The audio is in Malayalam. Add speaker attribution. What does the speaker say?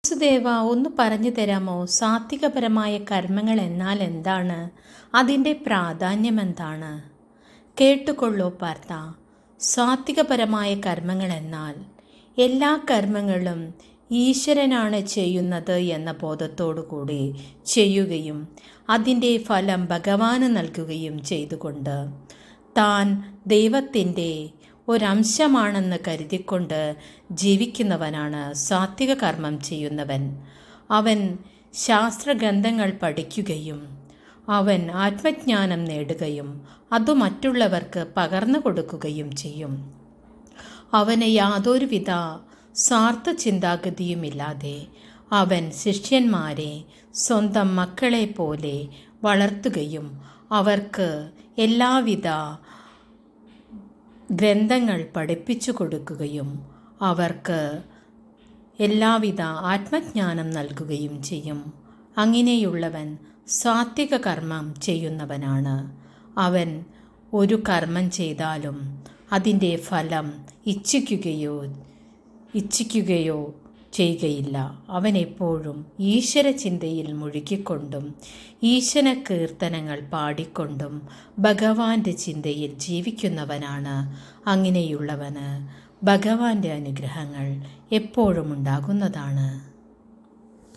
Speaker 1: സുദേവ, ഒന്ന് പറഞ്ഞു തരാമോ? സാത്വികപരമായ കർമ്മങ്ങൾ എന്നാൽ എന്താണ്? അതിൻ്റെ പ്രാധാന്യം എന്താണ്? കേട്ടുകൊള്ളൂ പാർത്ത. സാത്വികപരമായ കർമ്മങ്ങൾ എന്നാൽ എല്ലാ കർമ്മങ്ങളും ഈശ്വരനാണ് ചെയ്യുന്നത് എന്ന ബോധത്തോടു കൂടി ചെയ്യുകയും അതിൻ്റെ ഫലം ഭഗവാന് നൽകുകയും ചെയ്തുകൊണ്ട് താൻ ദൈവത്തിൻ്റെ ഒരംശമാണെന്ന് കരുതിക്കൊണ്ട് ജീവിക്കുന്നവനാണ് സാത്വിക കർമ്മം ചെയ്യുന്നവൻ. അവൻ ശാസ്ത്രഗ്രന്ഥങ്ങൾ പഠിക്കുകയും അവൻ ആത്മജ്ഞാനം നേടുകയും അത് മറ്റുള്ളവർക്ക് പകർന്നു കൊടുക്കുകയും ചെയ്യും. അവന് യാതൊരുവിധ സ്വാർത്ഥ ചിന്താഗതിയുമില്ലാതെ അവൻ ശിഷ്യന്മാരെ സ്വന്തം മക്കളെ പോലെ വളർത്തുകയും അവർക്ക് എല്ലാവിധ ഗ്രന്ഥങ്ങൾ പഠിപ്പിച്ചു കൊടുക്കുകയും അവർക്ക് എല്ലാവിധ ആത്മജ്ഞാനം നൽകുകയും ചെയ്യും. അങ്ങനെയുള്ളവൻ സാത്വിക കർമ്മം ചെയ്യുന്നവനാണ്. അവൻ ഒരു കർമ്മം ചെയ്താലും അതിൻ്റെ ഫലം ഇച്ഛിക്കുകയോ ചെയ്യുകയില്ല. അവൻ എപ്പോഴും ഈശ്വര ചിന്തയിൽ മുഴുകിക്കൊണ്ടും ഈശ്വര കീർത്തനങ്ങൾ പാടിക്കൊണ്ടും ഭഗവാന്റെ ചിന്തയിൽ ജീവിക്കുന്നവനാണ്. അങ്ങനെയുള്ളവന് ഭഗവാന്റെ അനുഗ്രഹങ്ങൾ എപ്പോഴും ഉണ്ടാകുന്നതാണ്.